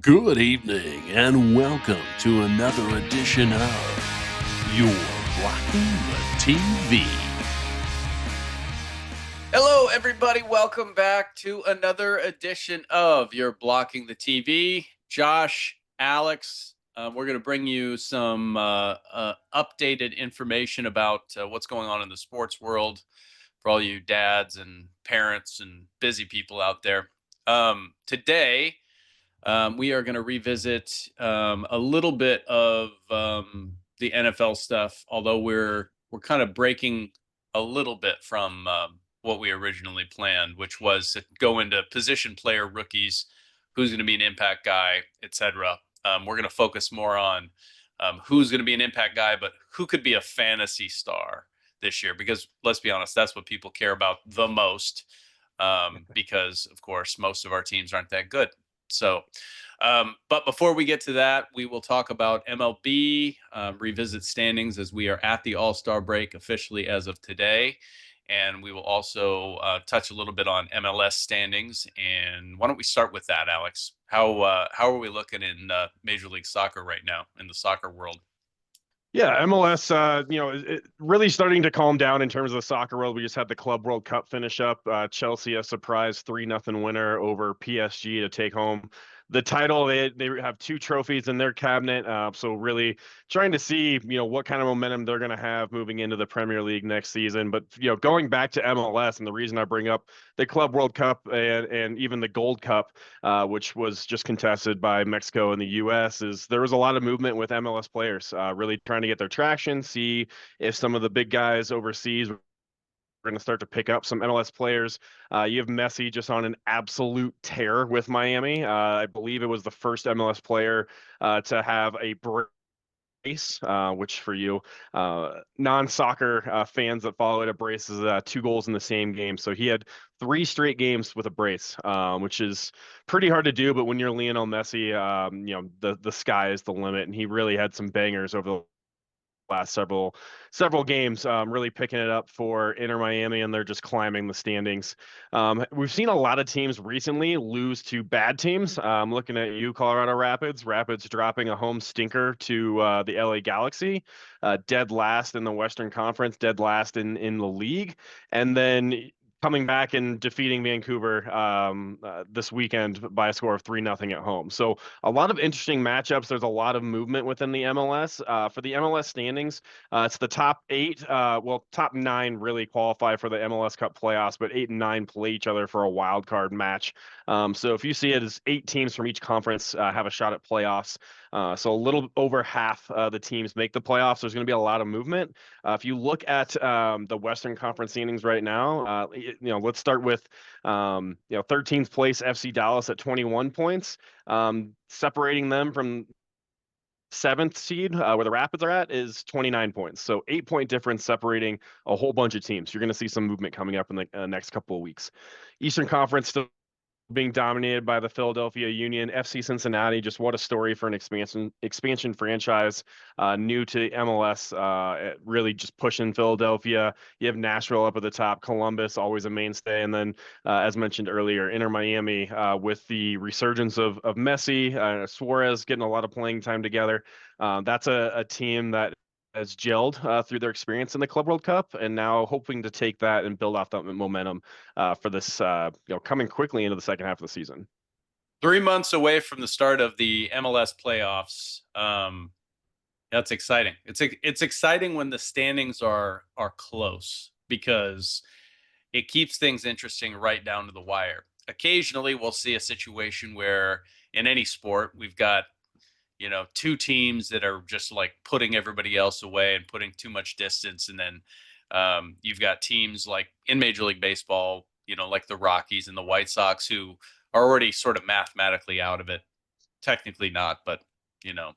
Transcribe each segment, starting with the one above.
Good evening and welcome to another edition of Your Blocking the TV. Hello, everybody. Welcome back to another edition of You're Blocking the TV. Josh, Alex, we're going to bring you some updated information about what's going on in the sports world for all you dads and parents and busy people out there. Today, we are going to revisit a little bit of the NFL stuff, although we're kind of breaking a little bit from what we originally planned, which was to go into position player rookies, who's going to be an impact guy, etc. We're going to focus more on who's going to be an impact guy, but who could be a fantasy star this year, because let's be honest, that's what people care about the most. Because of course, most of our teams aren't that good. So, but before we get to that, we will talk about MLB, revisit standings as we are at the All-Star break officially as of today. And we will also touch a little bit on MLS standings. And why don't we start with that, Alex? How are we looking in Major League Soccer right now in the soccer world? Yeah, MLS, really starting to calm down in terms of the soccer world. We just had the Club World Cup finish up. Chelsea, a surprise 3-0 winner over PSG to take home the title. They have two trophies in their cabinet. So really trying to see, what kind of momentum they're going to have moving into the Premier League next season. But, going back to MLS, and the reason I bring up the Club World Cup and even the Gold Cup, which was just contested by Mexico and the U.S., is there was a lot of movement with MLS players, really trying to get their traction, see if some of the big guys overseas were going to start to pick up some MLS players. You have Messi just on an absolute tear with Miami. I believe it was the first MLS player to have a brace, which for you non-soccer fans that follow it, a brace is 2 goals in the same game. So he had 3 straight games with a brace, which is pretty hard to do. But when you're Lionel Messi, the sky is the limit, and he really had some bangers over the last several games, really picking it up for Inter Miami, and they're just climbing the standings. We've seen a lot of teams recently lose to bad teams. Looking at you, Colorado Rapids. Rapids dropping a home stinker to the LA Galaxy, dead last in the Western Conference, dead last in the league, and then coming back and defeating Vancouver this weekend by a score of 3-0 at home. So a lot of interesting matchups. There's a lot of movement within the MLS. For the MLS standings, it's the top 8. Top 9 really qualify for the MLS Cup playoffs, but 8 and 9 play each other for a wild card match. So if you see it as 8 teams from each conference have a shot at playoffs, so a little over half the teams make the playoffs. There's going to be a lot of movement. If you look at the Western Conference standings right now, let's start with 13th place FC Dallas at 21 points. Separating them from 7th seed, where the Rapids are at, is 29 points. So 8-point difference separating a whole bunch of teams. You're going to see some movement coming up in the next couple of weeks. Eastern Conference still being dominated by the Philadelphia Union. FC Cincinnati, just what a story for an expansion franchise, new to MLS, really just pushing Philadelphia. You have Nashville up at the top, Columbus always a mainstay, and then as mentioned earlier, Inter Miami, with the resurgence of Messi, Suarez getting a lot of playing time together. That's a team that has gelled through their experience in the Club World Cup, and now hoping to take that and build off that momentum for this, coming quickly into the second half of the season. 3 months away from the start of the MLS playoffs. That's exciting. It's exciting when the standings are close, because it keeps things interesting right down to the wire. Occasionally, we'll see a situation where in any sport we've got 2 teams that are just like putting everybody else away and putting too much distance, and then you've got teams like in Major League Baseball, like the Rockies and the White Sox, who are already sort of mathematically out of it. Technically not, but you know,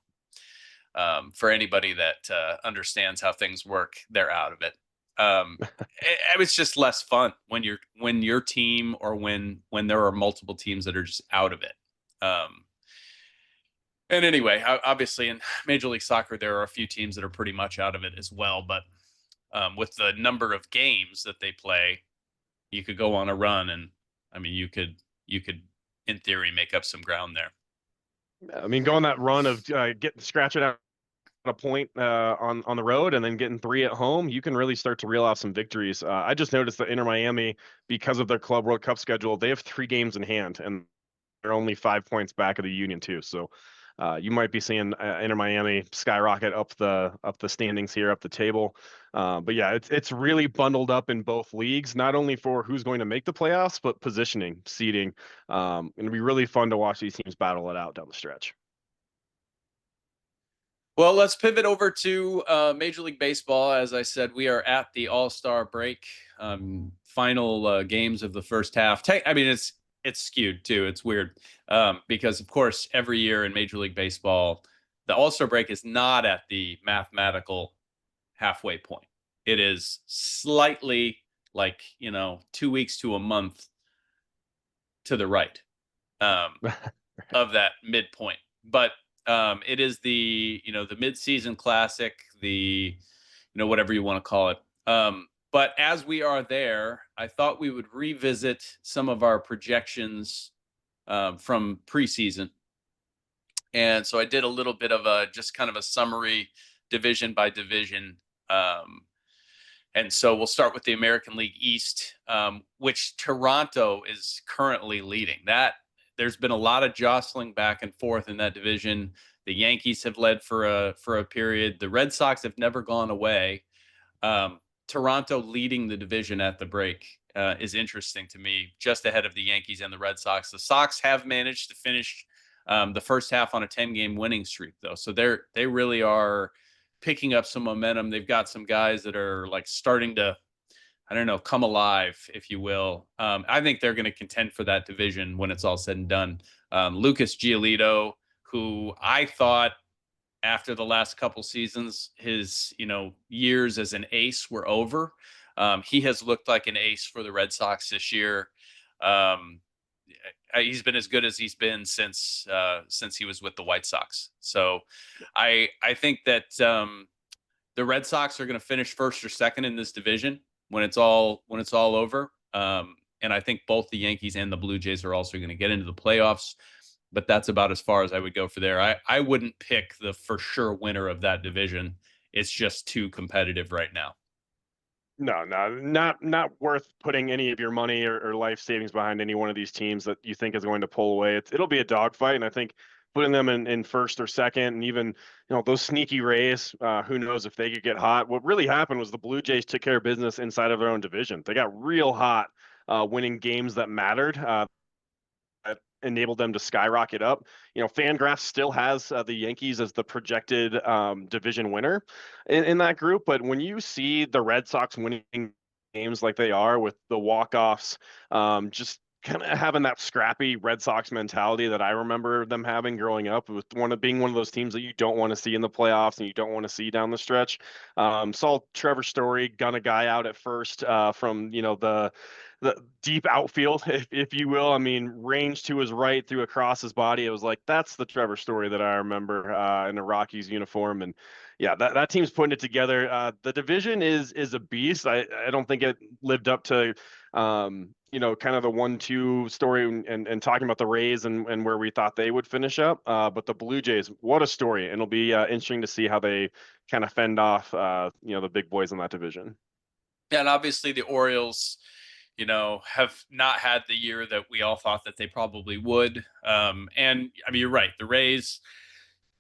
for anybody that understands how things work, they're out of it. It was just less fun when your team, or when there are multiple teams that are just out of it. And anyway, obviously in Major League Soccer, there are a few teams that are pretty much out of it as well. But with the number of games that they play, you could go on a run, and I mean, you could in theory make up some ground there. I mean, going that run of getting scratching out a point on the road and then getting three at home, you can really start to reel off some victories. I just noticed that Inter Miami, because of their Club World Cup schedule, they have 3 games in hand, and they're only 5 points back of the Union too. So you might be seeing Inter Miami skyrocket up the standings here, up the table. But yeah, it's really bundled up in both leagues, not only for who's going to make the playoffs, but positioning, seeding. It'll be really fun to watch these teams battle it out down the stretch. Well, let's pivot over to Major League Baseball. As I said, we are at the All-Star break, final games of the first half. I mean, it's skewed too. It's weird because, of course, every year in Major League Baseball, the All-Star break is not at the mathematical halfway point. It is slightly like 2 weeks to a month to the right of that midpoint, but it is the the mid-season classic, the whatever you want to call it. But as we are there, I thought we would revisit some of our projections from preseason, and so I did a little bit of a just kind of a summary division by division. And so we'll start with the American League East, which Toronto is currently leading. That there's been a lot of jostling back and forth in that division. The Yankees have led for a period. The Red Sox have never gone away. Toronto leading the division at the break is interesting to me, just ahead of the Yankees and the Red Sox. The Sox have managed to finish the first half on a 10-game winning streak, though, so they really are picking up some momentum. They've got some guys that are like starting to, I don't know, come alive, if you will. I think they're going to contend for that division when it's all said and done. Lucas Giolito, who I thought after the last couple seasons, his years as an ace were over. He has looked like an ace for the Red Sox this year. He's been as good as he's been since he was with the White Sox. So I think that the Red Sox are going to finish first or second in this division when it's all over. And I think both the Yankees and the Blue Jays are also going to get into the playoffs. But that's about as far as I would go for there. I wouldn't pick the for sure winner of that division. It's just too competitive right now. No, not worth putting any of your money or life savings behind any one of these teams that you think is going to pull away. It'll be a dogfight, and I think putting them in first or second, and even those sneaky Rays, who knows if they could get hot. What really happened was the Blue Jays took care of business inside of their own division. They got real hot, winning games that mattered. That enabled them to skyrocket up. Fangraphs still has the Yankees as the projected division winner in that group. But when you see the Red Sox winning games like they are with the walk-offs, just kind of having that scrappy Red Sox mentality that I remember them having growing up, with being one of those teams that you don't want to see in the playoffs and you don't want to see down the stretch. Saw Trevor Story gun a guy out at first from the deep outfield, if you will. I mean, range to his right, threw across his body. It was like, that's the Trevor Story that I remember in a Rockies uniform. And yeah, that team's putting it together. The division is a beast. I don't think it lived up to kind of the 1-2 story and talking about the Rays and where we thought they would finish up. But the Blue Jays, what a story. And it'll be interesting to see how they kind of fend off the big boys in that division. Yeah, and obviously the Orioles have not had the year that we all thought that they probably would. And I mean, you're right. The Rays,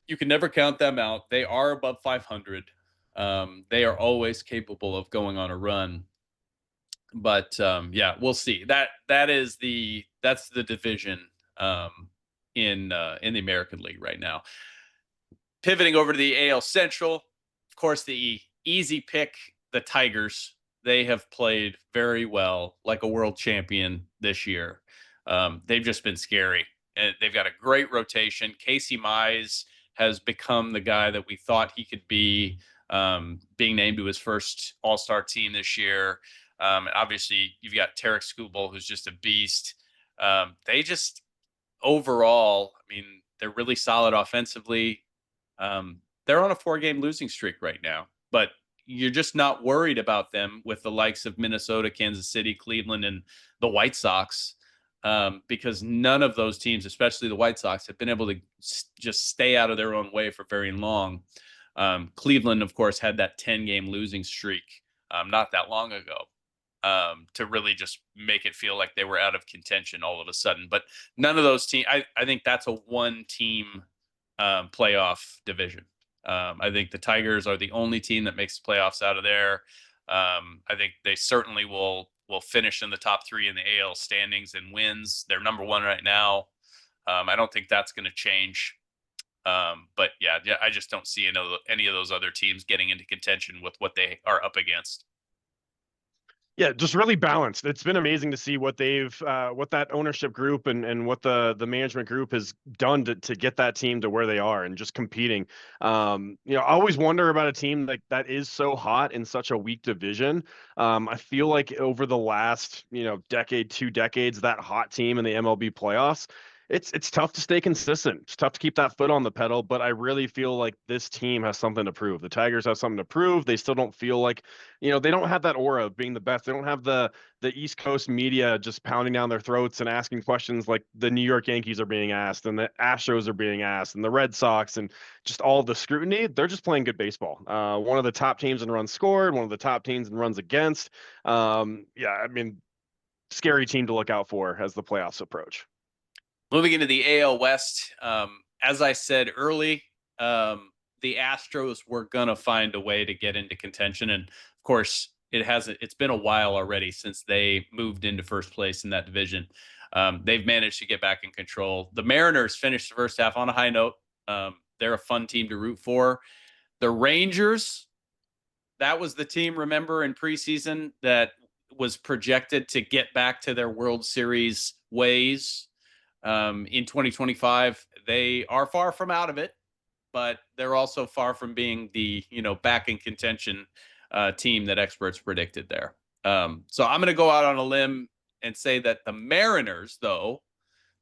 you can never count them out. They are above 500. They are always capable of going on a run. But yeah, we'll see. That's the division in the American League right now. Pivoting over to the AL Central, of course, the easy pick, the Tigers. They have played very well, like a world champion this year. They've just been scary, and they've got a great rotation. Casey Mize has become the guy that we thought he could be, being named to his first All-Star team this year. Obviously, you've got Tarek Skubal, who's just a beast. They just overall, I mean, they're really solid offensively. They're on a 4-game losing streak right now, but you're just not worried about them with the likes of Minnesota, Kansas City, Cleveland, and the White Sox. because none of those teams, especially the White Sox, have been able to just stay out of their own way for very long. Cleveland, of course, had that 10-game losing streak not that long ago to really just make it feel like they were out of contention all of a sudden. But none of those teams, I think that's a one-team playoff division. I think the Tigers are the only team that makes the playoffs out of there. I think they certainly will finish in the top 3 in the AL standings and wins. They're number 1 right now. I don't think that's going to change. But yeah, I just don't see any of those other teams getting into contention with what they are up against. Yeah, just really balanced. It's been amazing to see what that ownership group and what the management group has done to get that team to where they are and just competing. I always wonder about a team like that is so hot in such a weak division. I feel like over the last, decade, 2 decades, that hot team in the MLB playoffs, it's tough to stay consistent. It's tough to keep that foot on the pedal, but I really feel like this team has something to prove. The Tigers have something to prove. They still don't feel like, they don't have that aura of being the best. They don't have the East Coast media just pounding down their throats and asking questions like the New York Yankees are being asked and the Astros are being asked and the Red Sox and just all the scrutiny. They're just playing good baseball. One of the top teams in runs scored, one of the top teams in runs against. Scary team to look out for as the playoffs approach. Moving into the AL West, as I said early, the Astros were going to find a way to get into contention. And of course, it's been a while already since they moved into first place in that division. They've managed to get back in control. The Mariners finished the first half on a high note. They're a fun team to root for. The Rangers, that was the team, remember, in preseason that was projected to get back to their World Series ways. In 2025, they are far from out of it, but they're also far from being the, back in contention team that experts predicted there. So I'm going to go out on a limb and say that the Mariners, though,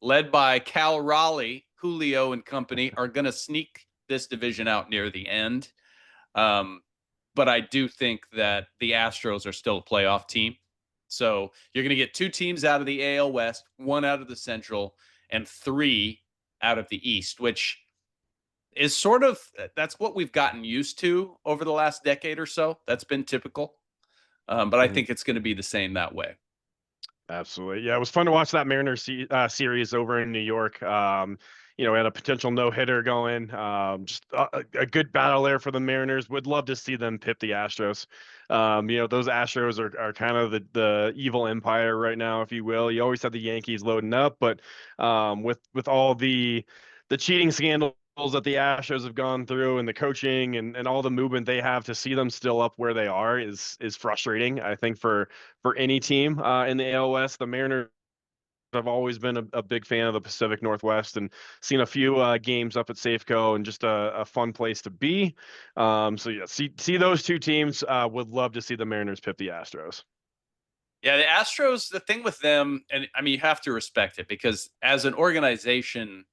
led by Cal Raleigh, Julio and company, are going to sneak this division out near the end. But I do think that the Astros are still a playoff team. So you're going to get 2 teams out of the AL West, 1 out of the Central, and 3 out of the East, which is that's what we've gotten used to over the last decade or so. That's been typical. But I think it's going to be the same that way. Absolutely. Yeah, it was fun to watch that Mariners series over in New York. We had a potential no-hitter going. Just a good battle there for the Mariners. Would love to see them pip the Astros. Those Astros are kind of the evil empire right now, if you will. You always have the Yankees loading up, but with all the cheating scandals that the Astros have gone through and the coaching and all the movement they have, to see them still up where they are is frustrating. I think for any team in the AL West. The Mariners, I've always been a big fan of the Pacific Northwest and seen a few games up at Safeco, and just a fun place to be. See those 2 teams. Would love to see the Mariners pip the Astros. Yeah, the Astros, the thing with them, and I mean, you have to respect it because as an organization,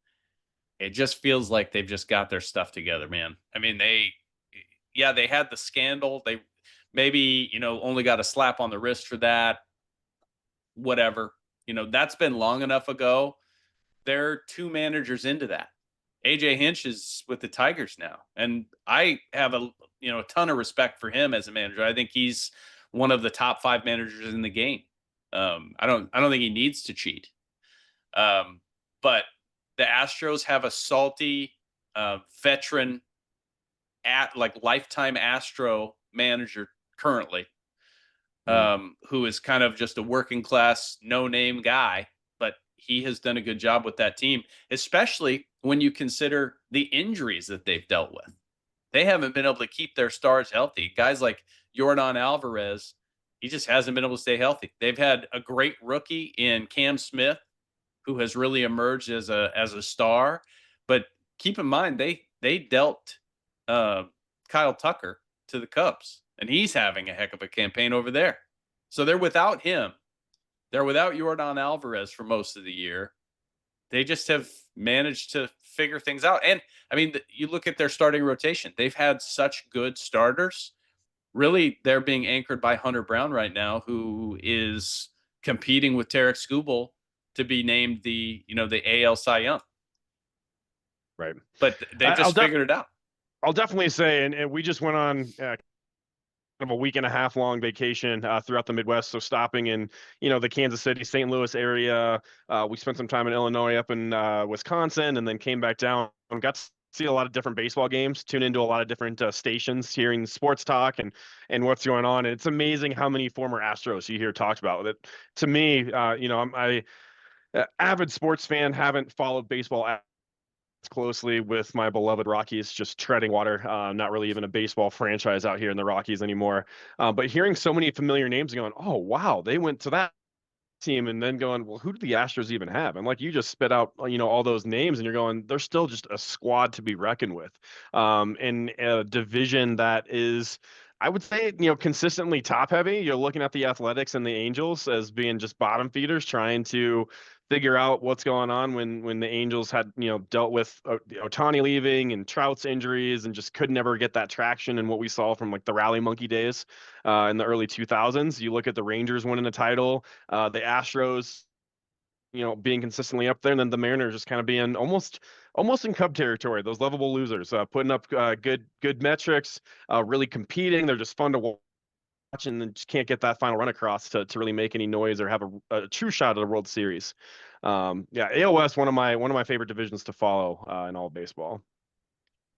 it just feels like they've just got their stuff together, man. I mean, they had the scandal. They maybe, only got a slap on the wrist for that. Whatever. That's been long enough ago. They're 2 managers into that. AJ Hinch is with the Tigers now, and I have a ton of respect for him as a manager. I think he's one of the top 5 managers in the game. I don't think he needs to cheat. But the Astros have a salty veteran lifetime Astro manager currently. Who is kind of just a working class, no-name guy, but he has done a good job with that team, especially when you consider the injuries that they've dealt with. They haven't been able to keep their stars healthy. Guys like Yordan Alvarez, he just hasn't been able to stay healthy. They've had a great rookie in Cam Smith, who has really emerged as a star. But keep in mind, they dealt Kyle Tucker to the Cubs, and he's having a heck of a campaign over there. So they're without him. They're without Yordan Alvarez for most of the year. They just have managed to figure things out. And I mean, you look at their starting rotation. They've had such good starters. Really, they're being anchored by Hunter Brown right now, who is competing with Tarek Skubal to be named the AL Cy Young. Right. But they've just figured it out. I'll definitely say, and we just went on kind of a week and a half long vacation throughout the Midwest. So stopping in, the Kansas City, St. Louis area. We spent some time in Illinois, up in Wisconsin, and then came back down and got to see a lot of different baseball games, tune into a lot of different stations, hearing sports talk and what's going on. And it's amazing how many former Astros you hear talked about. That to me, I'm avid sports fan, haven't followed baseball closely with my beloved Rockies, just treading water. Not really even a baseball franchise out here in the Rockies anymore. But hearing so many familiar names going, oh, wow, they went to that team, and then going, well, who do the Astros even have? And like you just spit out, all those names, and you're going, they're still just a squad to be reckoned with. In a division that is, I would say, consistently top heavy. You're looking at the Athletics and the Angels as being just bottom feeders, trying to figure out what's going on when the Angels had, dealt with Ohtani leaving and Trout's injuries and just could never get that traction and what we saw from like the Rally Monkey days in the early 2000s. You look at the Rangers winning the title, the Astros, being consistently up there, and then the Mariners just kind of being almost in Cub territory, those lovable losers, putting up good metrics, really competing. They're just fun to watch, and then just can't get that final run across to really make any noise or have a true shot at the World Series. AOS, one of my favorite divisions to follow in all of baseball.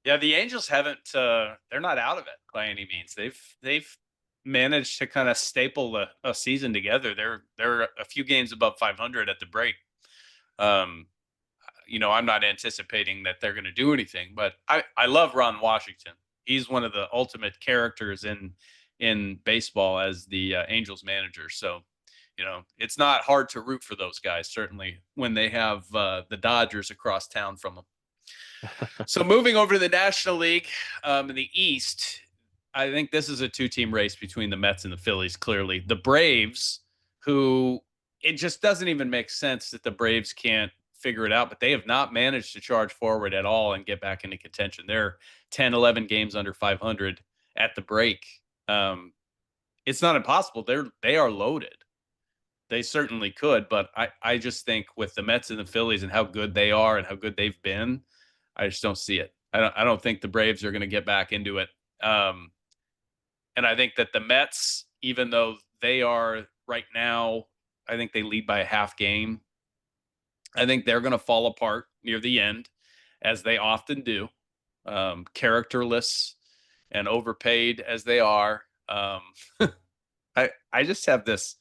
Yeah, the Angels haven't. They're not out of it by any means. They've managed to kind of staple a season together. They're a few games above 500 at the break. I'm not anticipating that they're going to do anything, but I love Ron Washington. He's one of the ultimate characters in baseball as the Angels manager. So, it's not hard to root for those guys, certainly when they have the Dodgers across town from them. So moving over to the National League in the East, I think this is a two-team race between the Mets and the Phillies, clearly. The Braves, who it just doesn't even make sense that the Braves can't figure it out, but they have not managed to charge forward at all and get back into contention. They're 10, 11 games under 500 at the break. It's not impossible. They are loaded. They certainly could, but I just think with the Mets and the Phillies and how good they are and how good they've been, I just don't see it. I don't think the Braves are going to get back into it. And I think that the Mets, even though they are right now, I think they lead by a half game. I think they're going to fall apart near the end, as they often do, characterless and overpaid as they are. I just have this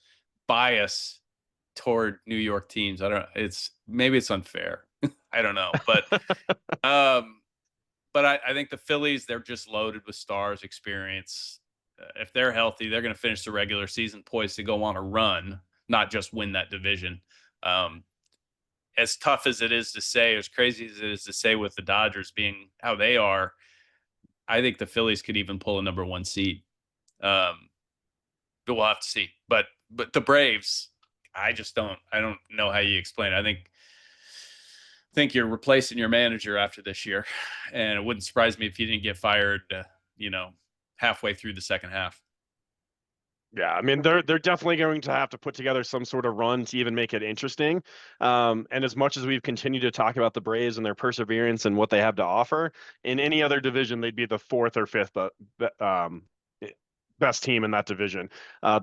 bias toward New York teams. Maybe it's unfair. I don't know, but I think the Phillies, they're just loaded with stars, experience. If they're healthy, they're going to finish the regular season poised to go on a run, not just win that division. As tough as it is to say, as crazy as it is to say with the Dodgers being how they are, I think the Phillies could even pull a number one seed. But we'll have to see. But the Braves, I don't know how you explain it. I think you're replacing your manager after this year, and it wouldn't surprise me if you didn't get fired, halfway through the second half. Yeah, I mean, they're definitely going to have to put together some sort of run to even make it interesting. And as much as we've continued to talk about the Braves and their perseverance and what they have to offer, in any other division, they'd be the fourth or fifth best team in that division.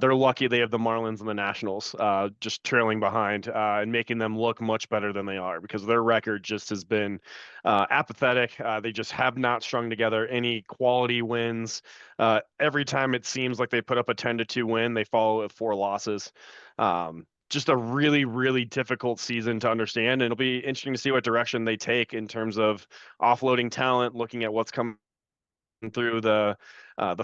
They're lucky they have the Marlins and the Nationals just trailing behind and making them look much better than they are, because their record just has been apathetic. They just have not strung together any quality wins. Every time it seems like they put up a 10-2 win, they follow with 4 losses. Just a really, really difficult season to understand. And it'll be interesting to see what direction they take in terms of offloading talent, looking at what's coming through the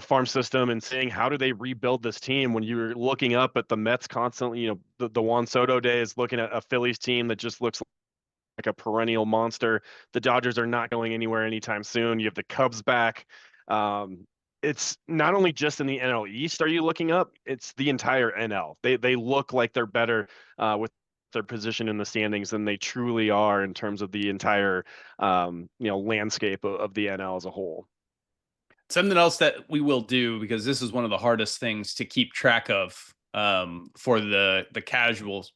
farm system and seeing how do they rebuild this team when you're looking up at the Mets constantly, the Juan Soto days, looking at a Phillies team that just looks like a perennial monster. The Dodgers are not going anywhere anytime soon. You have the Cubs back. It's not only just in the NL East are you looking up, it's the entire NL. They look like they're better with their position in the standings than they truly are in terms of the entire landscape of the NL as a whole. Something else that we will do, because this is one of the hardest things to keep track of for the casual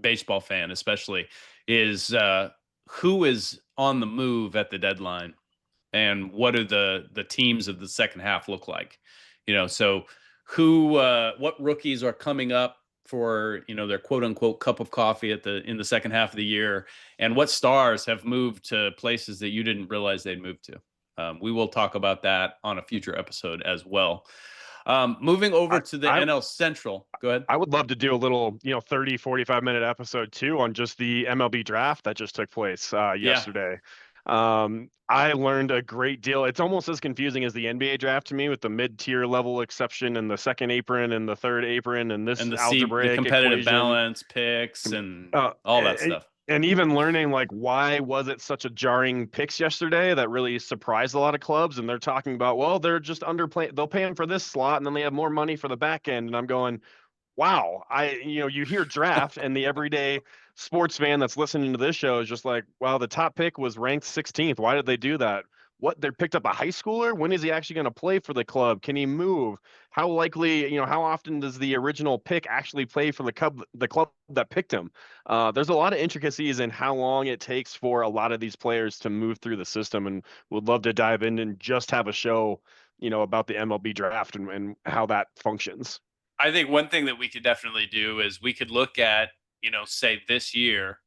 baseball fan especially, is who is on the move at the deadline, and what do the teams of the second half look like? So what rookies are coming up for their quote unquote cup of coffee in the second half of the year, and what stars have moved to places that you didn't realize they'd moved to. We will talk about that on a future episode as well. Moving over to the I NL Central. Go ahead. I would love to do a little, 30, 45-minute episode too on just the MLB draft that just took place Yeah, yesterday. I learned a great deal. It's almost as confusing as the NBA draft to me, with the mid-tier level exception and the second apron and the third apron and this and the algebraic competitive equation. balance picks and Uh, all that a- stuff. and even learning, like, why was it such a jarring picks yesterday that really surprised a lot of clubs. And they're talking about, well, they're just underplaying. They'll pay them for this slot, and then they have more money for the back end. And I'm going, wow. You hear draft, and the everyday sports fan that's listening to this show is just like, wow, the top pick was ranked 16th. Why did they do that? What, they picked up a high schooler? When is he actually going to play for the club? Can he move? How likely, how often does the original pick actually play for the club that picked him? There's a lot of intricacies in how long it takes for a lot of these players to move through the system, and would love to dive in and just have a show, about the MLB draft and how that functions. I think one thing that we could definitely do is we could look at, say this year,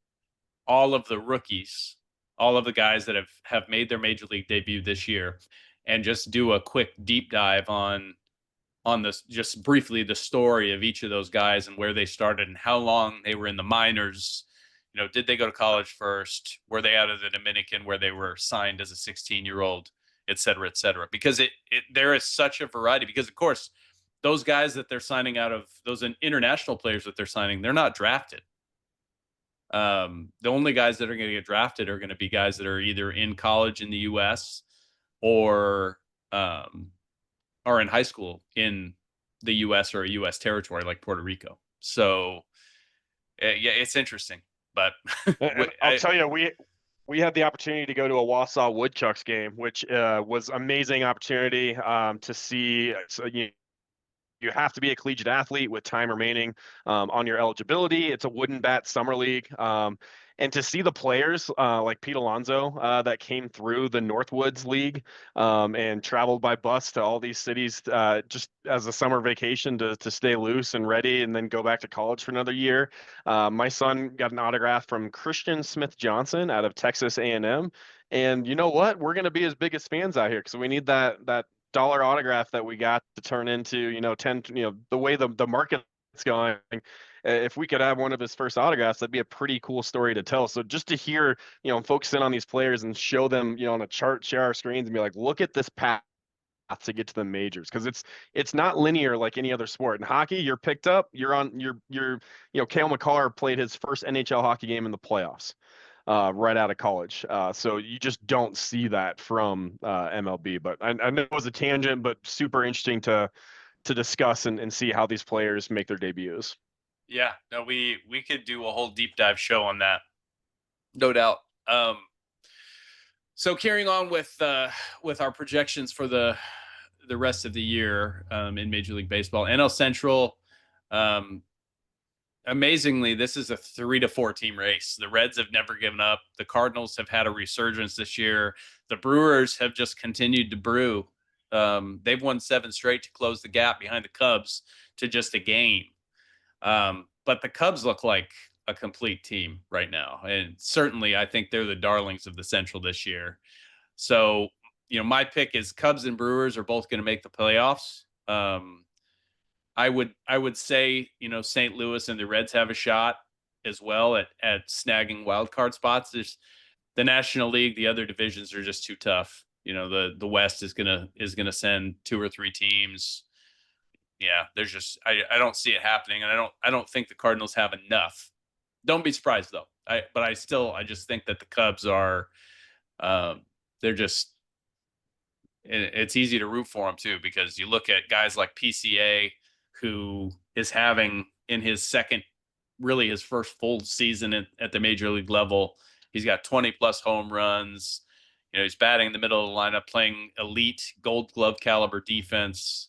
all of the rookies, all of the guys that have made their major league debut this year, and just do a quick deep dive on this, just briefly, the story of each of those guys and where they started and how long they were in the minors. Did they go to college first? Were they out of the Dominican where they were signed as a 16-year-old, et cetera, et cetera? Because there is such a variety. Because of course, those guys that they're signing out of, those international players that they're signing, they're not drafted. The only guys that are going to get drafted are going to be guys that are either in college in the U.S. or are in high school in the U.S. or a U.S. territory like Puerto Rico. So, yeah, it's interesting. But I'll tell you, we had the opportunity to go to a Wausau Woodchucks game, which was amazing opportunity to see. So you have to be a collegiate athlete with time remaining on your eligibility. It's a wooden bat summer league. And to see the players like Pete Alonso that came through the Northwoods League and traveled by bus to all these cities just as a summer vacation to stay loose and ready, and then go back to college for another year. My son got an autograph from Christian Smith Johnson out of Texas A&M. And you know what? We're going to be his biggest fans out here, because we need that dollar autograph that we got to turn into 10, the way the market's going. If we could have one of his first autographs, that'd be a pretty cool story to tell. So just to hear, focus in on these players and show them, on a chart, share our screens and be like, look at this path to get to the majors, because it's not linear like any other sport. In hockey, you're picked up, you're on Cale Makar played his first NHL hockey game in the playoffs right out of college. So you just don't see that from MLB. But I know it was a tangent, but super interesting to discuss and see how these players make their debuts. yeah, no, we could do a whole deep dive show on that, no doubt. So carrying on with our projections for the rest of the year in Major League Baseball, NL Central. Amazingly, this is a 3-4 team race. The Reds have never given up. The Cardinals have had a resurgence this year. The Brewers have just continued to brew. They've won 7 straight to close the gap behind the Cubs to just a game. But the Cubs look like a complete team right now. And certainly, I think they're the darlings of the Central this year. So, my pick is Cubs and Brewers are both going to make the playoffs. I would say, St. Louis and the Reds have a shot as well at snagging wild card spots. There's the National League, the other divisions are just too tough. The West is gonna send 2 or 3 teams. Yeah, there's just I don't see it happening, and I don't think the Cardinals have enough. Don't be surprised though. I just think that the Cubs are they're just, it's easy to root for them too, because you look at guys like PCA, who is having in his first full season at the major league level. He's got 20 plus home runs. He's batting in the middle of the lineup, playing elite Gold Glove caliber defense.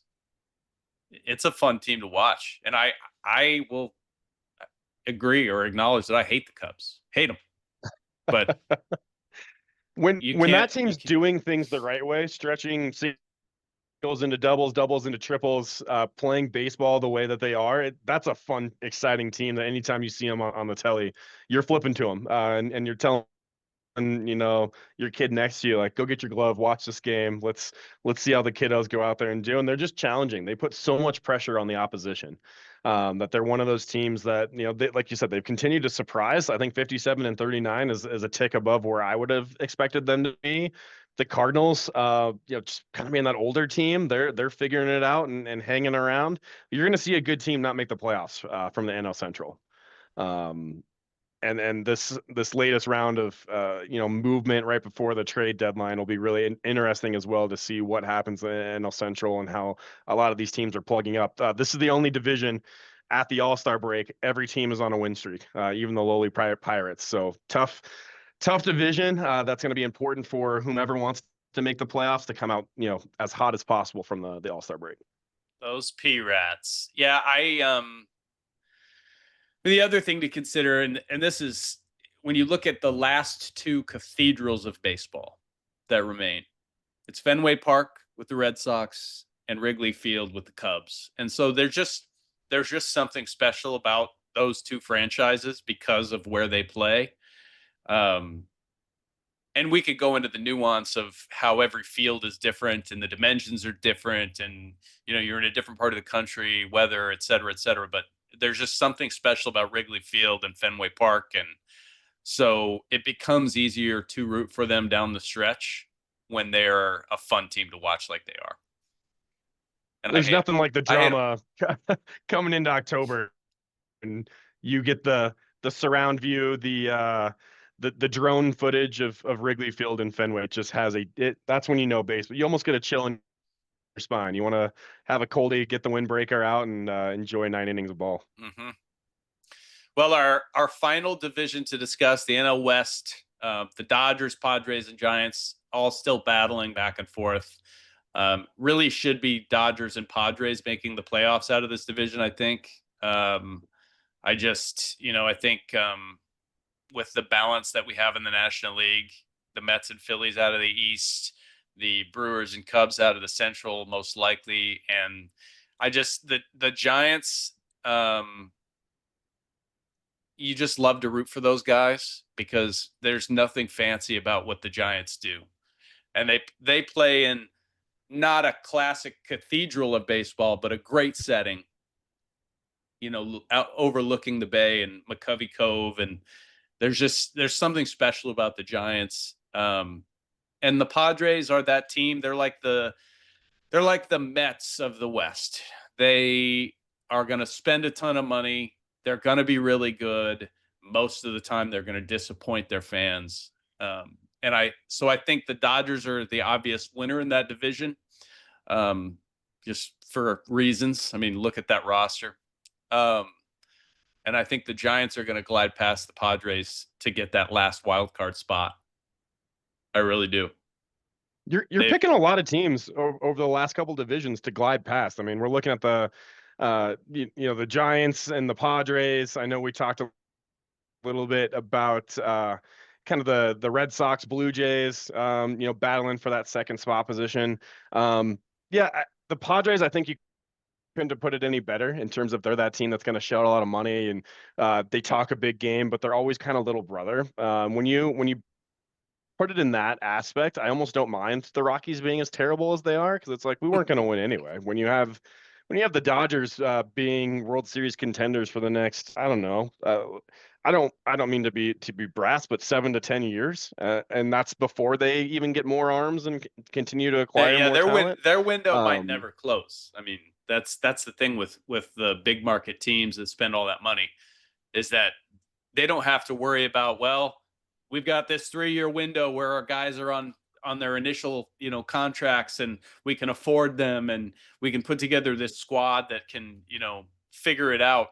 It's a fun team to watch, and agree or acknowledge that I hate the Cubs. Hate them. But when you when that can't. You team's can, doing things the right way, stretching singles into doubles, doubles into triples, playing baseball the way that they are, that's a fun, exciting team that anytime you see them on the telly, you're flipping to them, and you're telling your kid next to you, like, go get your glove, watch this game. Let's see how the kiddos go out there and do. And they're just challenging. They put so much pressure on the opposition, that they're one of those teams that, like you said, they've continued to surprise. I think 57-39 is a tick above where I would have expected them to be. The Cardinals, just kind of being that older team, they're figuring it out and hanging around. You're going to see a good team not make the playoffs, from the NL Central. Um, and this latest round of movement right before the trade deadline will be really interesting as well, to see what happens in NL Central and how a lot of these teams are plugging up. This is the only division at the All-Star break every team is on a win streak, even the lowly Pirates. So tough division. That's going to be important for whomever wants to make the playoffs to come out as hot as possible from the All-Star break. those P-Rats. Yeah, the other thing to consider, and this is when you look at the last two cathedrals of baseball that remain, it's Fenway Park with the Red Sox and Wrigley Field with the Cubs. And so there's just something special about those two franchises because of where they play. And we could go into the nuance of how every field is different and the dimensions are different, and you're in a different part of the country, weather, et cetera, but there's just something special about Wrigley Field and Fenway Park. And so it becomes easier to root for them down the stretch when they're a fun team to watch like they are. And there's nothing like the drama coming into October, and you get the surround view, the drone footage of Wrigley Field and Fenway. It just has that's when baseball. You almost get a chill in your spine. You want to have a coldie, get the windbreaker out, and enjoy 9 innings of ball. Mm-hmm. Well, our final division to discuss, the NL West, the Dodgers, Padres, and Giants all still battling back and forth. Really should be Dodgers and Padres making the playoffs out of this division, I think. I think with the balance that we have in the National League, the Mets and Phillies out of the East, the Brewers and Cubs out of the Central, most likely. And the Giants, you just love to root for those guys because there's nothing fancy about what the Giants do. And they play in not a classic cathedral of baseball, but a great setting, out overlooking the bay and McCovey Cove. And there's something special about the Giants. And the Padres are that team. They're like the Mets of the West. They are going to spend a ton of money. They're going to be really good. Most of the time, they're going to disappoint their fans. So I think the Dodgers are the obvious winner in that division, just for reasons. I mean, look at that roster. And I think the Giants are going to glide past the Padres to get that last wild card spot. I really do. You're picking a lot of teams over the last couple divisions to glide past. I mean, we're looking at the the Giants and the Padres. I know we talked a little bit about kind of the Red Sox, Blue Jays, battling for that second spot position. The Padres, I think you couldn't put it any better in terms of they're that team that's going to shout a lot of money, and they talk a big game, but they're always kind of little brother. When you put it in that aspect, I almost don't mind the Rockies being as terrible as they are, because it's like we weren't going to win anyway. When you have the Dodgers being World Series contenders for the next, I don't know, I don't mean to be brass, but 7 to 10 years, and that's before they even get more arms and continue to acquire more talent. Their window might never close. I mean, that's the thing with the big market teams that spend all that money, is that they don't have to worry about, well, we've got this 3-year window where our guys are on their initial, contracts, and we can afford them, and we can put together this squad that can, figure it out.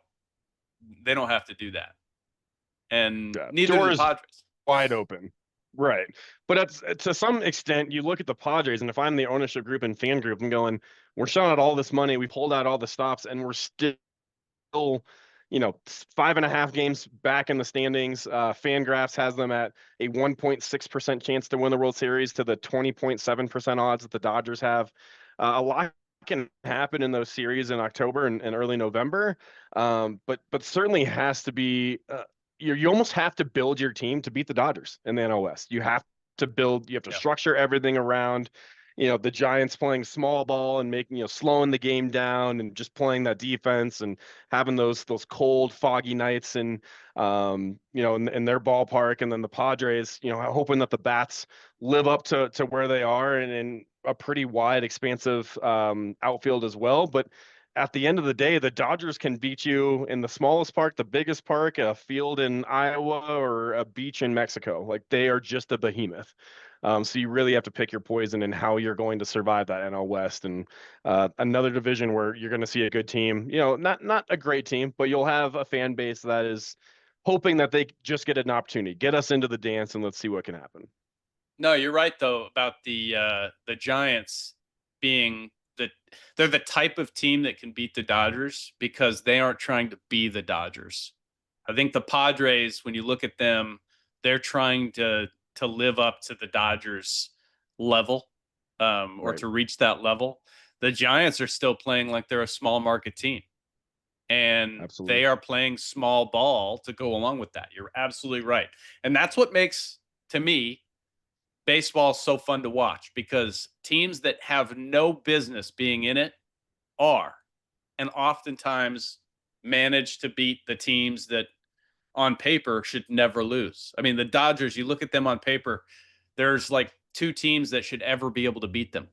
They don't have to do that. And neither do the Padres. Wide open. Right. But to some extent, you look at the Padres, and if I'm the ownership group and fan group, I'm going, we're showing out all this money, we pulled out all the stops, and we're still, 5.5 games back in the standings. Fangraphs has them at a 1.6% chance to win the World Series to the 20.7% odds that the Dodgers have. A lot can happen in those series in October and early November, but certainly has to be. You almost have to build your team to beat the Dodgers in the NL West. You have to structure everything around the Giants playing small ball and making, slowing the game down and just playing that defense and having those cold, foggy nights and, in their ballpark. And then the Padres, hoping that the bats live up to where they are and in a pretty wide, expansive outfield as well. But at the end of the day, the Dodgers can beat you in the smallest park, the biggest park, a field in Iowa or a beach in Mexico. Like, they are just a behemoth. So you really have to pick your poison and how you're going to survive that NL West. And another division where you're going to see a good team, not a great team, but you'll have a fan base that is hoping that they just get an opportunity, get us into the dance, and let's see what can happen. No, you're right though about the Giants being they're the type of team that can beat the Dodgers because they aren't trying to be the Dodgers. I think the Padres, when you look at them, they're trying to live up to the Dodgers level, or Right. to reach that level. The Giants are still playing like they're a small market team, and Absolutely. they are playing small ball to go along with that. You're absolutely right, and that's what makes, to me, baseball is so fun to watch, because teams that have no business being in it are, and oftentimes manage to beat the teams that on paper should never lose. I mean, the Dodgers, you look at them on paper, there's like two teams that should ever be able to beat them.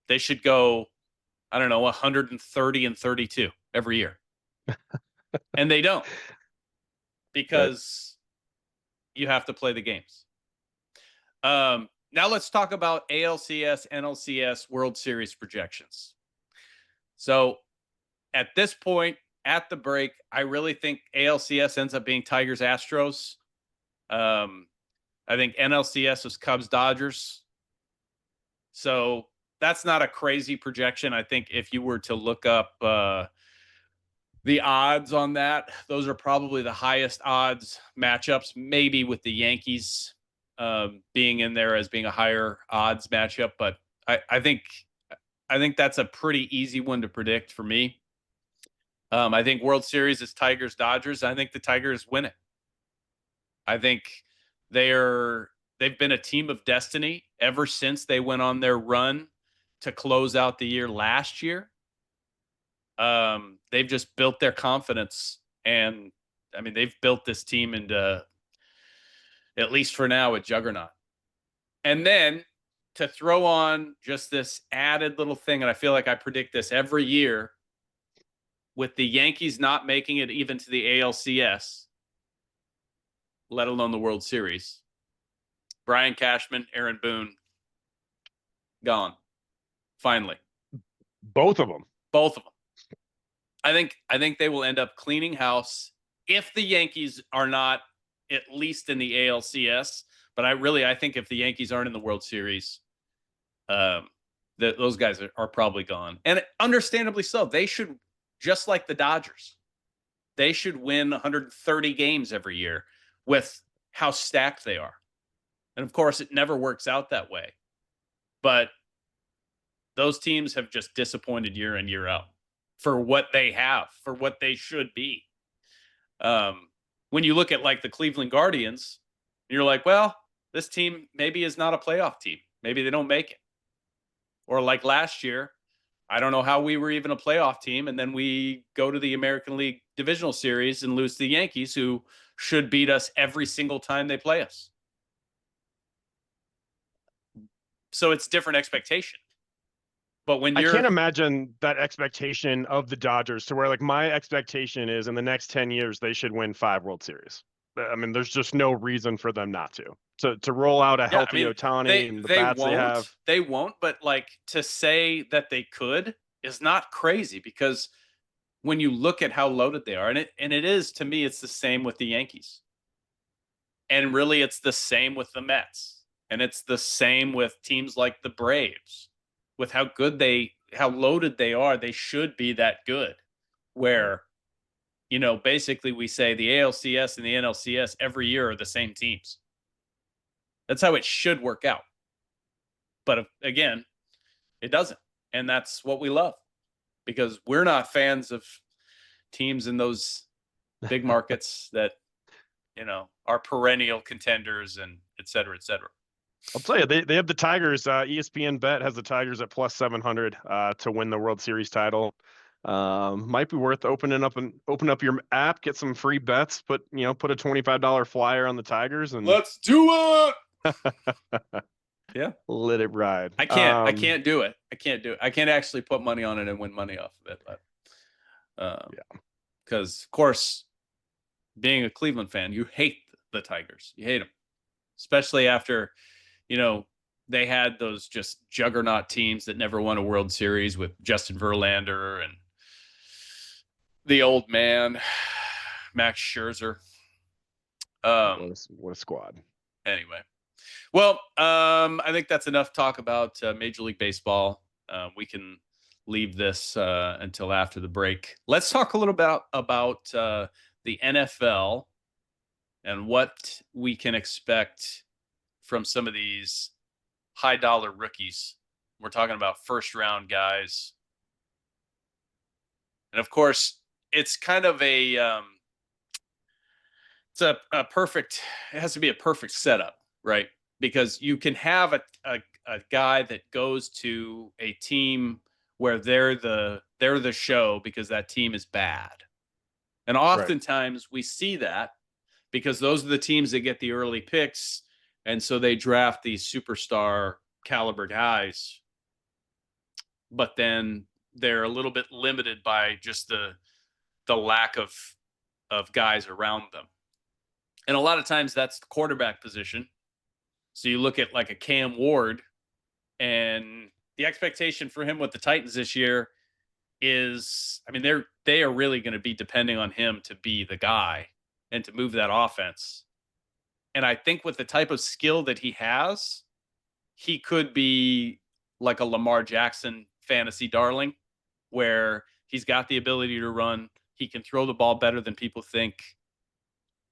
They should go, I don't know, 130-32 every year. And they don't, because you have to play the games. Now let's talk about ALCS, NLCS World Series projections. So at this point, at the break, I really think ALCS ends up being Tigers Astros. I think NLCS is Cubs Dodgers. So that's not a crazy projection. I think if you were to look up the odds on that, those are probably the highest odds matchups, maybe with the Yankees being in there as being a higher odds matchup. But I think that's a pretty easy one to predict for me. I think World Series is Tigers Dodgers. I think the Tigers win it. I think they've been a team of destiny ever since they went on their run to close out the year last year. They've just built their confidence, and I mean, they've built this team into, at least for now, a juggernaut. And then to throw on just this added little thing, and I feel like I predict this every year, with the Yankees not making it even to the ALCS, let alone the World Series, Brian Cashman, Aaron Boone, gone. Finally. Both of them. I think they will end up cleaning house if the Yankees are not at least in the ALCS. But I think if the Yankees aren't in the World Series, those guys are probably gone. And understandably so. They should, just like the Dodgers, they should win 130 games every year with how stacked they are. And of course, it never works out that way. But those teams have just disappointed year in, year out for what they have, for what they should be. When you look at like the Cleveland Guardians, you're like, well, this team maybe is not a playoff team. Maybe they don't make it. Or like last year, I don't know how we were even a playoff team, and then we go to the American League Divisional Series and lose to the Yankees, who should beat us every single time they play us. So it's different expectation. But when I can't imagine that expectation of the Dodgers to where, like, my expectation is in the next 10 years, they should win 5 World Series. I mean, there's just no reason for them not to roll out a healthy Ohtani and the bats they have. They won't, but like, to say that they could is not crazy, because when you look at how loaded they are, and it is, to me, it's the same with the Yankees. And really, it's the same with the Mets. And it's the same with teams like the Braves. With how loaded they are, they should be that good. Where basically we say the ALCS and the NLCS every year are the same teams. That's how it should work out. But again, it doesn't. And that's what we love, because we're not fans of teams in those big markets that, are perennial contenders and et cetera, et cetera. I'll tell you, they have the Tigers. ESPN Bet has the Tigers at plus 700 to win the World Series title. Might be worth open up your app, get some free bets, put a $25 flyer on the Tigers, and let's do it. Yeah, let it ride. I can't do it. I can't actually put money on it and win money off of it. But yeah, because of course, being a Cleveland fan, you hate the Tigers. You hate them, especially after, they had those just juggernaut teams that never won a World Series with Justin Verlander and the old man, Max Scherzer. What a squad. Anyway. Well, I think that's enough talk about Major League Baseball. We can leave this until after the break. Let's talk a little bit about the NFL and what we can expect from some of these high-dollar rookies. We're talking about first-round guys. And, of course, it's kind of it has to be a perfect setup, right? Because you can have a guy that goes to a team where they're the show because that team is bad. And oftentimes we see that because those are the teams that get the early picks, and so they draft these superstar caliber guys. But then they're a little bit limited by just the lack of guys around them. And a lot of times that's the quarterback position. So you look at like a Cam Ward, and the expectation for him with the Titans this year is, they are really going to be depending on him to be the guy and to move that offense. And I think with the type of skill that he has, he could be like a Lamar Jackson fantasy darling, where he's got the ability to run. He can throw the ball better than people think.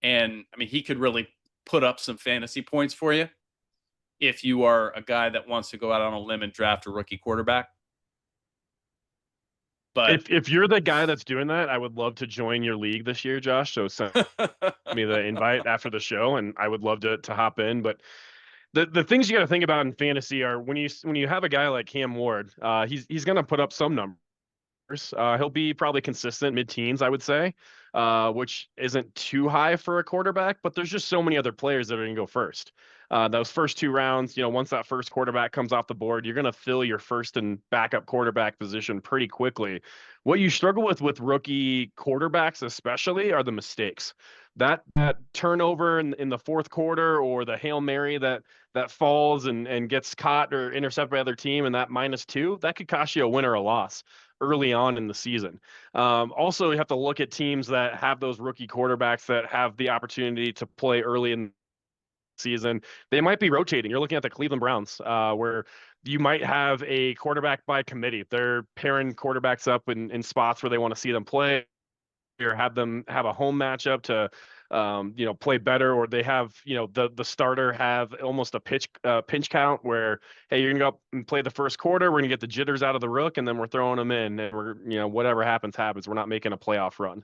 And he could really put up some fantasy points for you if you are a guy that wants to go out on a limb and draft a rookie quarterback. But if you're the guy that's doing that, I would love to join your league this year, Josh. So send me the invite after the show, and I would love to hop in. But the things you got to think about in fantasy are when you have a guy like Cam Ward, he's going to put up some numbers. He'll be probably consistent mid-teens, I would say, which isn't too high for a quarterback, but there's just so many other players that are going to go first. Those first two rounds, once that first quarterback comes off the board, you're going to fill your first and backup quarterback position pretty quickly. What you struggle with rookie quarterbacks especially are the mistakes. That turnover in the fourth quarter, or the Hail Mary that falls and gets caught or intercepted by the other team, and that -2, that could cost you a win or a loss early on in the season. Also, you have to look at teams that have those rookie quarterbacks that have the opportunity to play early in the season. They might be rotating. You're looking at the Cleveland Browns, where you might have a quarterback by committee. They're pairing quarterbacks up in spots where they want to see them play, or have them have a home matchup to play better, or they have the starter have almost a pinch count where, hey, you're gonna go up and play the first quarter, we're gonna get the jitters out of the rook, and then we're throwing them in, and we're whatever happens, we're not making a playoff run.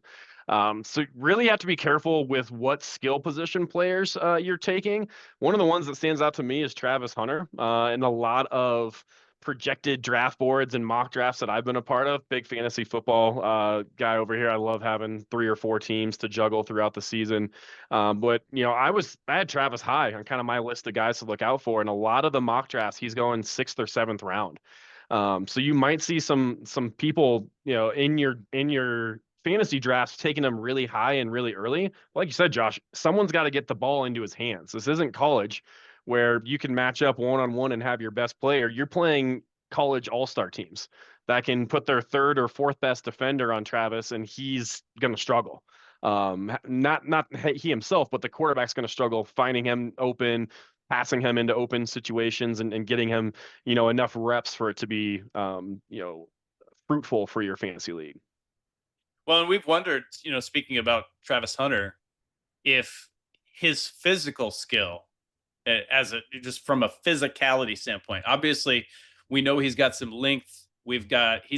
So really you have to be careful with what skill position players you're taking. One of the ones that stands out to me is Travis Hunter, and a lot of projected draft boards and mock drafts that I've been a part of. Big fantasy football guy over here. I love having 3 or 4 teams to juggle throughout the season. But I had Travis high on kind of my list of guys to look out for. And a lot of the mock drafts, he's going 6th or 7th round. So you might see some people, in your fantasy drafts taking them really high and really early. Like you said, Josh, someone's got to get the ball into his hands. This isn't college, where you can match up one-on-one and have your best player. You're playing college all-star teams that can put their 3rd or 4th best defender on Travis, and he's going to struggle. Not he himself, but the quarterback's going to struggle finding him open, passing him into open situations, and getting him, enough reps for it to be, fruitful for your fantasy league. Well, and we've wondered, speaking about Travis Hunter, if his physical skill, as a just from a physicality standpoint, obviously, we know he's got some length. He's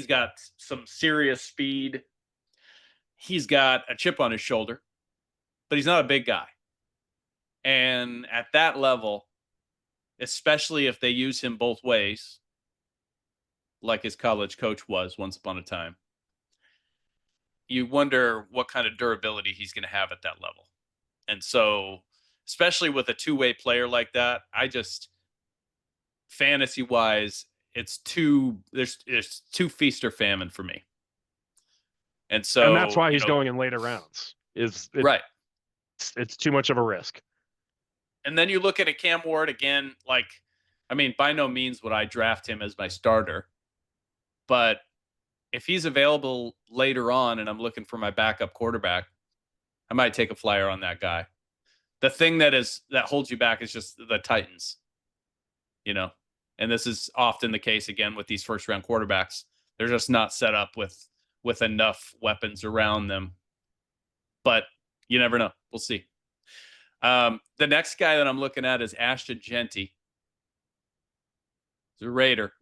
got some serious speed. He's got a chip on his shoulder, but he's not a big guy. And at that level, especially if they use him both ways, like his college coach was once upon a time, you wonder what kind of durability he's going to have at that level. And so, especially with a two-way player like that, I just fantasy wise, it's too feast or famine for me. And And that's so, why he's going in later rounds. Right. It's too much of a risk. And then you look at a Cam Ward again, by no means would I draft him as my starter, but if he's available later on and I'm looking for my backup quarterback, I might take a flyer on that guy. The thing that holds you back is just the Titans, and this is often the case again with these first round quarterbacks. They're just not set up with enough weapons around them, but you never know. We'll see. The next guy that I'm looking at is Ashton Jeanty. He's a Raider.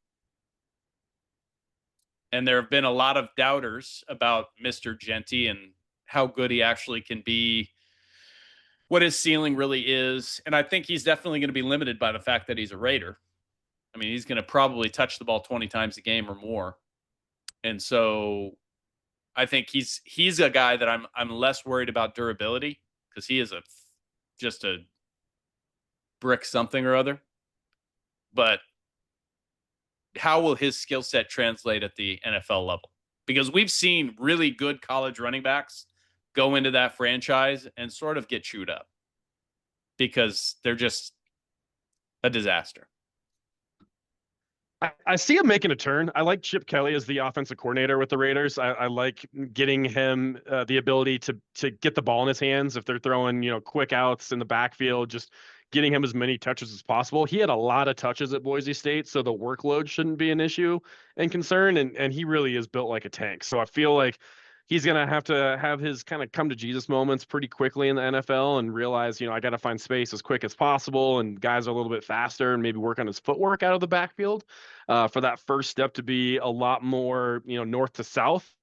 And there have been a lot of doubters about Mr. Jeanty and how good he actually can be, what his ceiling really is. And I think he's definitely going to be limited by the fact that he's a Raider. I mean, he's going to probably touch the ball 20 times a game or more. And so I think he's a guy that I'm less worried about durability, because he is just a brick something or other. But how will his skill set translate at the NFL level? Because we've seen really good college running backs go into that franchise and sort of get chewed up because they're just a disaster. I see him making a turn. I like Chip Kelly as the offensive coordinator with the Raiders. I like getting him the ability to get the ball in his hands if they're throwing, quick outs in the backfield, just getting him as many touches as possible. He had a lot of touches at Boise State, so the workload shouldn't be an issue and concern, and he really is built like a tank. So I feel like he's going to have his kind of come to Jesus moments pretty quickly in the NFL and realize, I got to find space as quick as possible, and guys are a little bit faster, and maybe work on his footwork out of the backfield for that first step to be a lot more, north to south.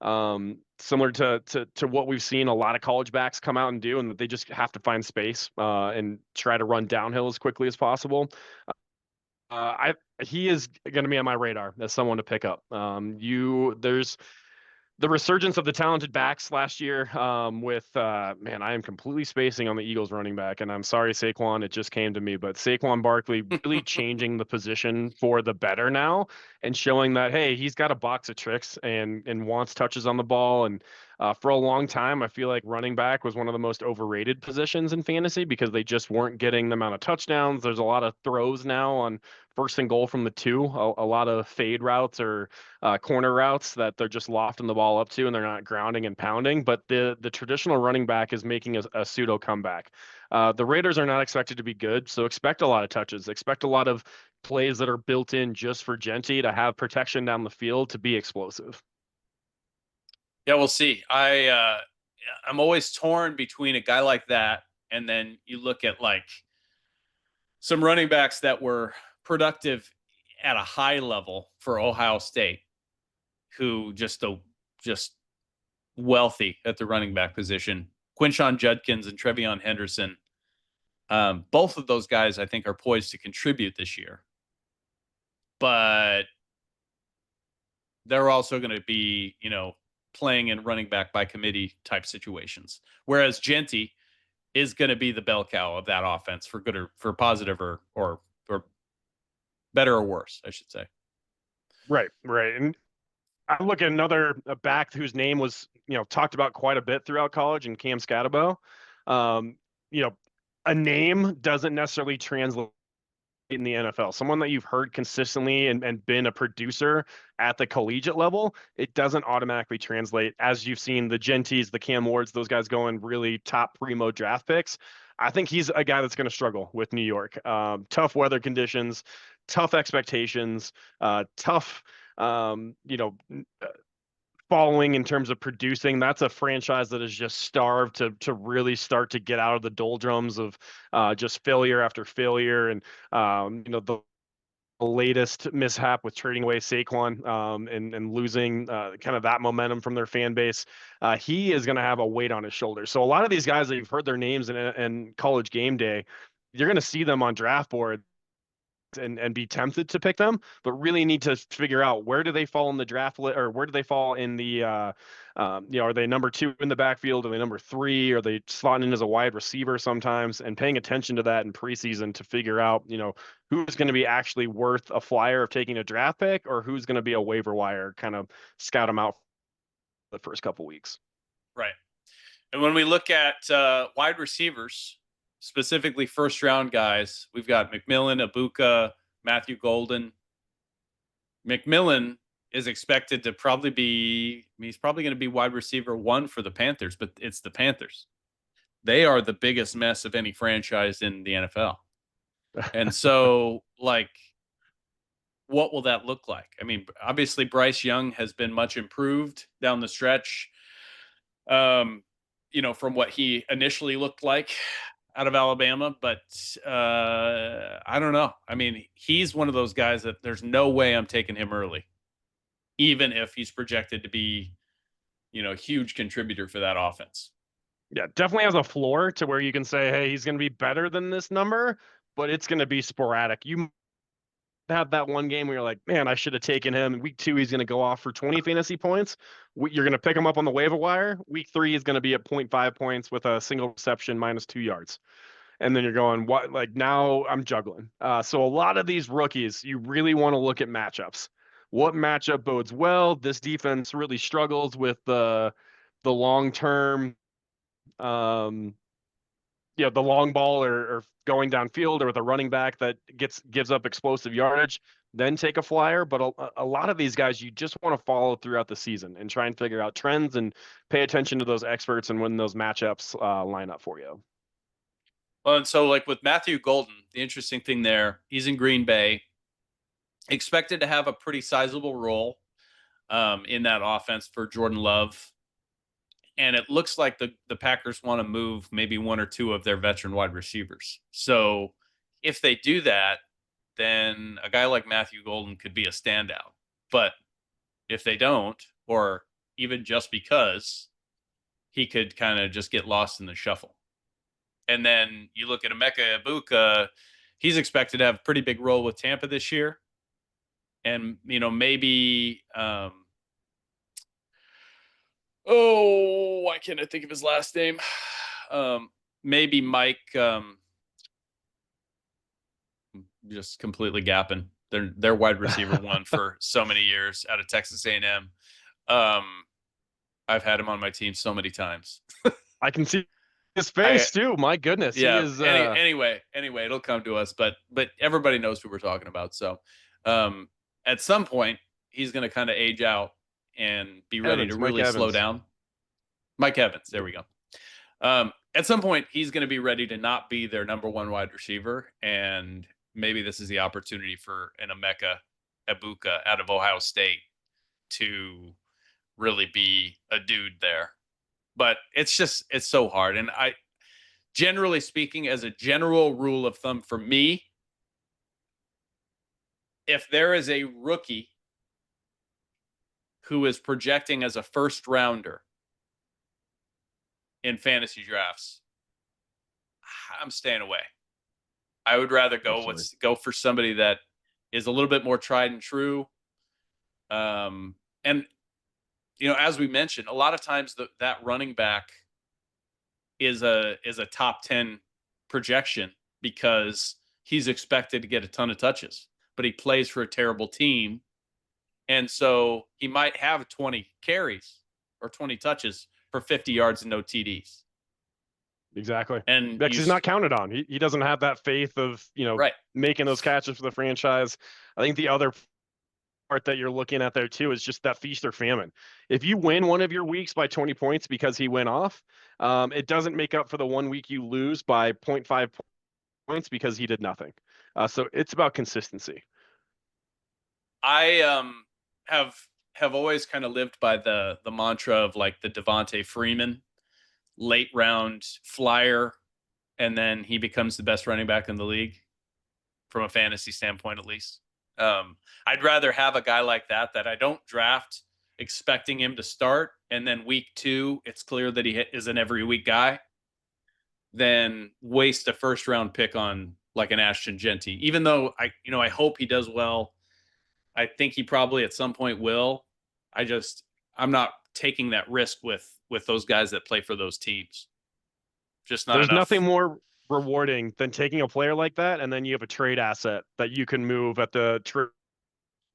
Similar to what we've seen a lot of college backs come out and do, and that they just have to find space and try to run downhill as quickly as possible. He is going to be on my radar as someone to pick up. There's the resurgence of the talented backs last year with, I am completely spacing on the Eagles running back, and I'm sorry, Saquon, it just came to me, but Saquon Barkley really changing the position for the better now and showing that, hey, he's got a box of tricks and wants touches on the ball. And for a long time, I feel like running back was one of the most overrated positions in fantasy because they just weren't getting the amount of touchdowns. There's a lot of throws now on first and goal from the 2, a lot of fade routes or corner routes that they're just lofting the ball up to, and they're not grounding and pounding. But the traditional running back is making a pseudo comeback. The Raiders are not expected to be good, so expect a lot of touches. Expect a lot of plays that are built in just for Jeanty to have protection down the field to be explosive. Yeah, we'll see. I'm always torn between a guy like that, and then you look at some running backs that were productive at a high level for Ohio State, who just wealthy at the running back position. Quinshon Judkins and Trevion Henderson. Both of those guys, I think, are poised to contribute this year. But they're also going to be, playing in running back by committee type situations. Whereas Jeanty is going to be the bell cow of that offense for good or for positive or better or worse, I should say. Right. And I look at another back whose name was, talked about quite a bit throughout college, and Cam Scatabo. A name doesn't necessarily translate in the NFL. Someone that you've heard consistently and been a producer at the collegiate level, it doesn't automatically translate, as you've seen the Jeantys, the Cam Wards, those guys going really top primo draft picks. I think he's a guy that's going to struggle with New York. Tough weather conditions, tough expectations, tough following in terms of producing. That's a franchise that is just starved to really start to get out of the doldrums of just failure after failure. And the latest mishap with trading away Saquon and losing kind of that momentum from their fan base, he is going to have a weight on his shoulders. So a lot of these guys that you've heard their names in College Game Day, you're going to see them on draft board and be tempted to pick them, but really need to figure out where do they fall in the draft list, or where do they fall in the are they number 2 in the backfield? Are they number 3? Are they slotting in as a wide receiver sometimes? And paying attention to that in preseason to figure out, who's going to be actually worth a flyer of taking a draft pick, or who's going to be a waiver wire kind of scout them out the first couple weeks. Right. And when we look at wide receivers, specifically first round guys, we've got McMillan, Abuka, Matthew Golden. McMillan is expected to he's probably going to be wide receiver 1 for the Panthers, but it's the Panthers. They are the biggest mess of any franchise in the NFL. And so, what will that look like? I mean, obviously Bryce Young has been much improved down the stretch, from what he initially looked like out of Alabama, but I don't know. I mean, he's one of those guys that there's no way I'm taking him early, even if he's projected to be, a huge contributor for that offense. Yeah, definitely has a floor to where you can say, hey, he's going to be better than this number, but it's going to be sporadic. You have that one game where you're like, man, I should have taken him. In week 2, he's going to go off for 20 fantasy points. You're going to pick him up on the waiver wire. Week 3 is going to be at 0.5 points with a single reception minus 2 yards. And then you're going, what? Like, now I'm juggling. So a lot of these rookies, you really want to look at matchups. What matchup bodes well? This defense really struggles with the long-term, the long ball or going downfield, or with a running back that gives up explosive yardage, then take a flyer. But a lot of these guys, you just want to follow throughout the season and try and figure out trends and pay attention to those experts and when those matchups line up for you. Well, and so with Matthew Golden, the interesting thing there, he's in Green Bay, expected to have a pretty sizable role in that offense for Jordan Love. And it looks like the Packers want to move maybe 1 or 2 of their veteran wide receivers. So if they do that, then a guy like Matthew Golden could be a standout. But if they don't, or even just because, he could kind of just get lost in the shuffle. And then you look at Emeka Egbuka, he's expected to have a pretty big role with Tampa this year. And, maybe why can't I think of his last name? Maybe Mike, just completely gapping. They're wide receiver 1 for so many years out of Texas A&M. I've had him on my team so many times. I can see his face too. My goodness. Yeah. He is, anyway, it'll come to us, but everybody knows who we're talking about. So, at some point he's going to kind of age out and be ready to really slow down. Mike Evans. There we go. At some point he's going to be ready to not be their number 1 wide receiver. And maybe this is the opportunity for an Emeka Egbuka out of Ohio State to really be a dude there. But it's so hard. And generally speaking, as a general rule of thumb for me, if there is a rookie who is projecting as a first rounder in fantasy drafts, I'm staying away. I would rather go for somebody that is a little bit more tried and true. And as we mentioned, a lot of times that running back is a top 10 projection because he's expected to get a ton of touches, but he plays for a terrible team. And so he might have 20 carries or 20 touches for 50 yards and no TDs. Exactly. And because he's not counted on. He doesn't have that faith of, making those catches for the franchise. I think the other part that you're looking at there too is just that feast or famine. If you win one of your weeks by 20 points because he went off, it doesn't make up for the 1 week you lose by 0.5 points because he did nothing. So it's about consistency. I have have always kind of lived by the mantra of like the Devontae Freeman late round flyer, and then he becomes the best running back in the league from a fantasy standpoint, at least. I'd rather have a guy like that I don't draft expecting him to start, and then week 2 it's clear that he is an every week guy, than waste a first round pick on like an Ashton Genty. Even though I hope he does well. I think he probably at some point will. I'm not taking that risk with those guys that play for those teams. Just not There's enough. nothing more rewarding than taking a player like that, and then you have a trade asset that you can move at the trade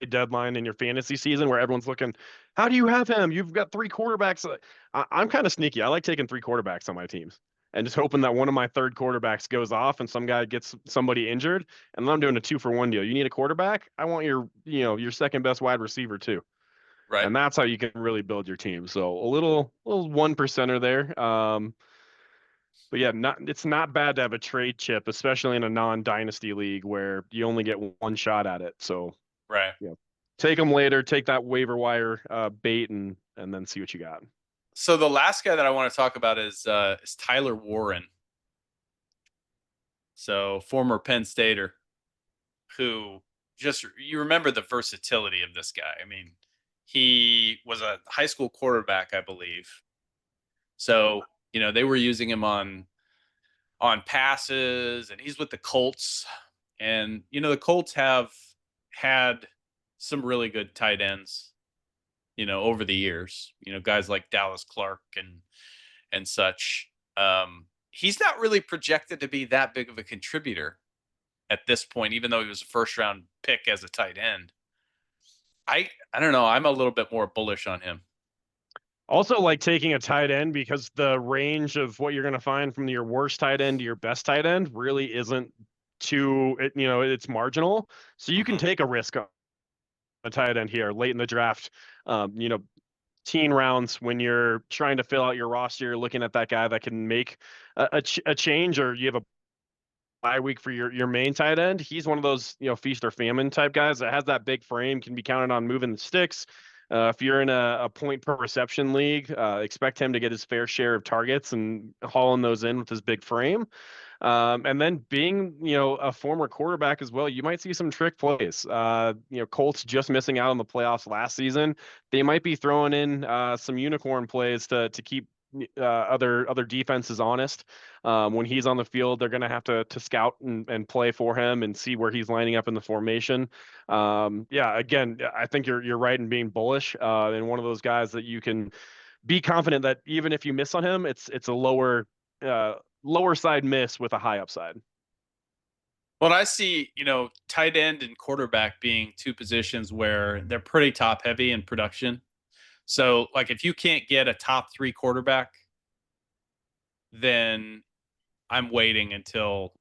deadline in your fantasy season where everyone's looking, how do you have him? You've got 3 quarterbacks. I'm kind of sneaky. I like taking 3 quarterbacks on my teams and just hoping that one of my third quarterbacks goes off and some guy gets somebody injured, and then I'm doing a 2-for-1 deal. You need a quarterback? I want your second best wide receiver too. Right. And that's how you can really build your team. So a little 1%er there. But yeah, it's not bad to have a trade chip, especially in a non-dynasty league where you only get one shot at it. So Right. yeah, take them later, take that waiver wire bait, and then see what you got. So the last guy that I want to talk about is Tyler Warren. So former Penn Stater, who you remember the versatility of this guy. I mean, he was a high school quarterback, I believe. So, they were using him on passes, and he's with the Colts. And, the Colts have had some really good tight ends, over the years, guys like Dallas Clark and such. He's not really projected to be that big of a contributor at this point, even though he was a first round pick as a tight end. I don't know. I'm a little bit more bullish on him. Also, like taking a tight end, because the range of what you're going to find from your worst tight end to your best tight end really isn't it's marginal. So you can take a risk on a tight end here late in the draft. Teen rounds when you're trying to fill out your roster, you're looking at that guy that can make a change, or you have a bye week for your main tight end. He's one of those, feast or famine type guys that has that big frame, can be counted on moving the sticks. If you're in a point per reception league, expect him to get his fair share of targets and hauling those in with his big frame. And then being, a former quarterback as well, you might see some trick plays. Colts just missing out on the playoffs last season. They might be throwing in some unicorn plays to keep other defenses honest. When he's on the field, they're going to have to scout and play for him and see where he's lining up in the formation. Again, I think you're right in being bullish, and one of those guys that you can be confident that even if you miss on him, it's a lower side miss with a high upside. Well, I see, tight end and quarterback being 2 positions where they're pretty top heavy in production. So, like, if you can't get a top 3 quarterback, then I'm waiting until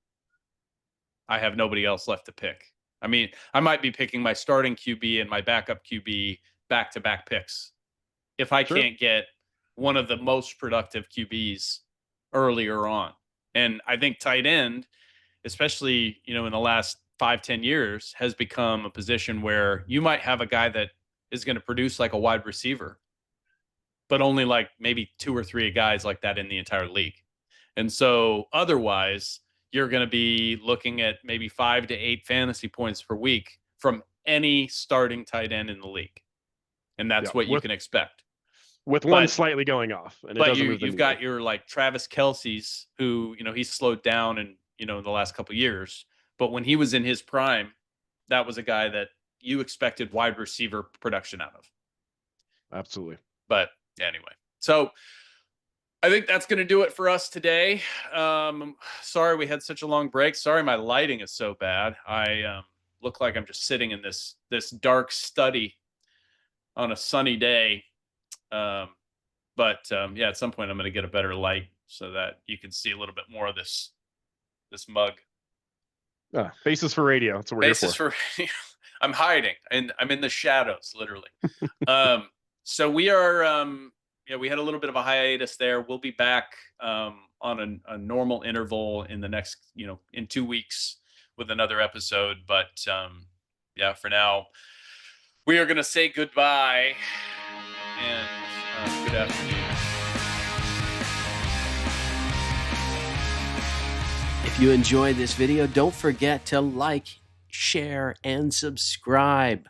I have nobody else left to pick. I mean, I might be picking my starting QB and my backup QB back-to-back picks if I can't get one of the most productive QBs earlier on. And I think tight end, especially, in the last 5-10 years, has become a position where you might have a guy that is going to produce like a wide receiver, but only like maybe 2 or 3 guys like that in the entire league. And so otherwise, you're going to be looking at maybe 5 to 8 fantasy points per week from any starting tight end in the league. And that's what you can expect. With one slightly going off. And but you've got your like Travis Kelce's, who, he's slowed down in the last couple of years. But when he was in his prime, that was a guy that you expected wide receiver production out of. Absolutely. But anyway, so I think that's going to do it for us today. Sorry we had such a long break. Sorry my lighting is so bad. I look like I'm just sitting in this dark study on a sunny day. But at some point I'm going to get a better light so that you can see a little bit more of this mug. Basis for radio. That's what we're Basis here for. I'm hiding, and I'm in the shadows, literally. So we are. We had a little bit of a hiatus there. We'll be back on a normal interval in the next, in 2 weeks with another episode. But for now, we are going to say goodbye and good afternoon. If you enjoyed this video, don't forget to like, share, and subscribe.